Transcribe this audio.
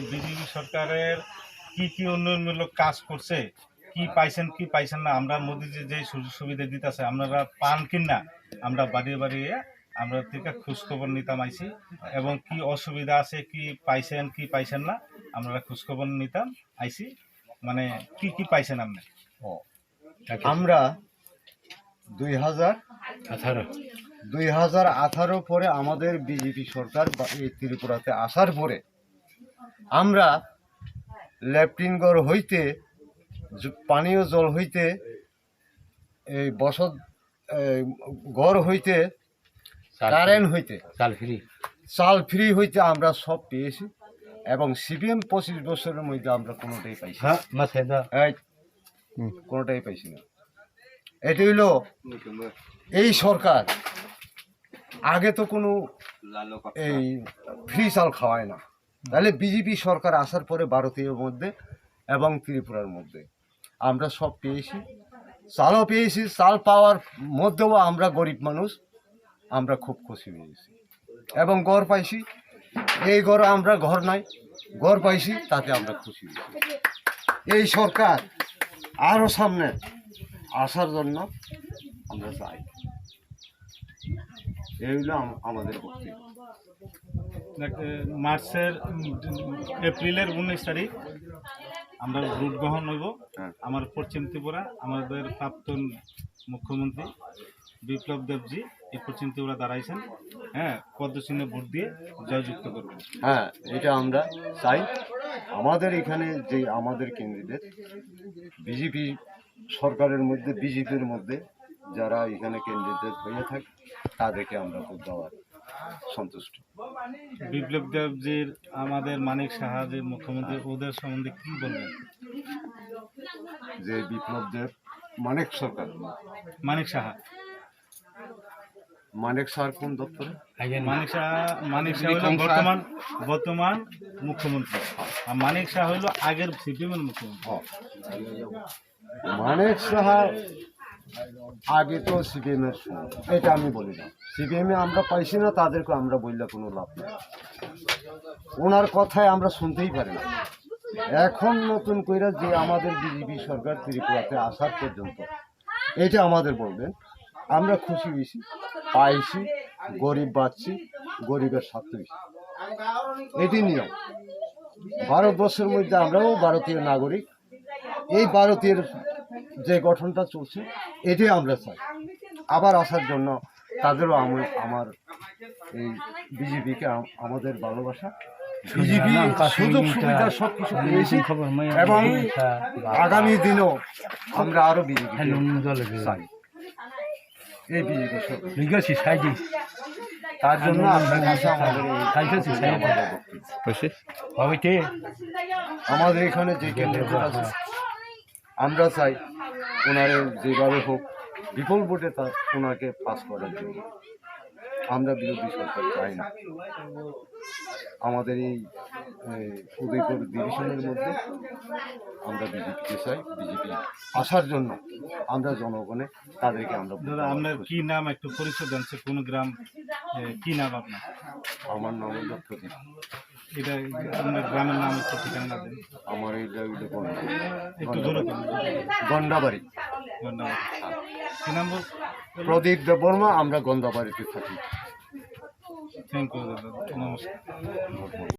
BJP সরকারের কি উন্নয়নমূলক কাজ করছে, কি পাইছেন না, আমরা মোদিজি যে সুযোগ সুবিধা দিতেছে আপনারা পান কিনা, আমরা বাড়িয়ে আমরা থেকে খোঁজখবর নিতাম আইছি, এবং কি অসুবিধা আছে, কি পাইছেন না, আমরা খোঁজখবর নিতাম আইছি। মানে কি পাইছেন আপনি? আমরা 2018 পরে আমাদের বিজেপি সরকার এই ত্রিপুরাতে আসার পরে আমরা ল্যাট্রিন ঘর হইতে, পানীয় জল হইতে, এই বসত ঘর হইতে, কারেন্ট হইতে, চাল ফ্রি হইতে আমরা সব পেয়েছি। এবং সিপিএম 25 বছরের মধ্যে আমরা কোনোটাই পাইছি কোনোটাই পাইছি না। এটি হইল এই সরকার। আগে তো কোনো এই ফ্রি চাল খাওয়ায় না, তাহলে বিজেপি সরকার আসার পরে ভারতীয় মধ্যে এবং ত্রিপুরার মধ্যে আমরা সব পেয়েছি, চালও পেয়েছি। চাল পাওয়ার মধ্যেও আমরা গরিব মানুষ, আমরা খুব খুশি হয়েছি এবং ঘর পাইছি। এই ঘর আমরা ঘর নাই, ঘর পাইছি, তাতে আমরা খুশি হয়েছি। এই সরকার আরও সামনে আসার জন্য আমরা চাই। এই হলো আমাদের বক্তব্য। এপ্রিলের 19 তারিখ আমরা ভোট গ্রহণ হইব। আমার পশ্চিম ত্রিপুরা, আমাদের প্রাক্তন মুখ্যমন্ত্রী বিপ্লব দেবজি এই পশ্চিম ত্রিপুরা দাঁড়াইছেন। হ্যাঁ, পদ্মচিহ্নে ভোট দিয়ে জয়যুক্ত করব। হ্যাঁ, এটা আমরা চাই। আমাদের এখানে যে আমাদের ক্যান্ডিডেট বিজেপি সরকারের মধ্যে, বিজেপির মধ্যে যারা এখানে ক্যান্ডিডেট হয়ে থাকে তাদেরকে আমরা ভোট দেওয়ার সন্তুষ্ট। বিপ্লব দেবজির, আমাদের মানিক সাহা যে মুখ্যমন্ত্রী, ওদের সম্বন্ধে কি বলবেন? যে বিপ্লব দেব, মানিক সরকার, মানিক সাহা কোন দপ্তরে? মানিক সাহা হইল বর্তমান মুখ্যমন্ত্রী, আর মানিক সাহা হইল আগের সিপিএম এর মুখ্যমন্ত্রী। মানিক সাহা আগে তো সিপিএম এর, এটা আমি বলি না। সিপিএম এ আমরা পাইছি না, তাদেরকে আমরা বললে কোনো লাভ নেই। ওনার কথায় আমরা শুনতেই পারি না। এখন নতুন কইরা যে আমাদের বিজেপি সরকার ত্রিপুরাতে আসার পর্যন্ত এটা আমাদের বলবেন, আমরা খুশি হয়েছি, পাইছি, গরিব বাঁচছি, গরিবের স্বার্থ হয়েছি। এটি নিয়ম। ভারতবর্ষের মধ্যে আমরাও ভারতীয় নাগরিক। এই ভারতের যে গঠনটা চলছে এটি আমরা চাই। আবার আসার জন্য তাদেরও আমার এই বিজেপিকে আমাদের ভালোবাসা। বিজেপি সুযোগ সুবিধা সব কিছু পেয়েছি এবং আগামী দিনেও আমরা আরো বিজেপি চাই। এই বিজেপি তার জন্য আমাদের এখানে যে ক্যান্ডিডেট আছে আমরা চাই ওনারে যেভাবে হোক বিপুল ভোটে ওনাকে পাস করার জন্য। আমরা বিরোধী সরকার চাই না। আমাদের এই উদয়পুর ডিভিশনের মধ্যে আমরা বিজেপিকে চাই। বিজেপি আসার জন্য আমরা জনগণে তাদেরকে আমরা। দাদা, আপনার কি নাম, একটু পরিচয় দেন, কোন গ্রাম, কি নাম আপনার? আমার নাম হইল প্রদীপ। এটা আপনার গ্রামের নাম একটু ঠিকানা দেন। আমার এইটা হইল একটু জোরে গন্ডাবাড়ি। কি নাম বল? প্রদীপ দেববর্মা। আমরা গন্ডাবাড়িতে থাকি। থ্যাংক ইউ দাদা, নমস্কার।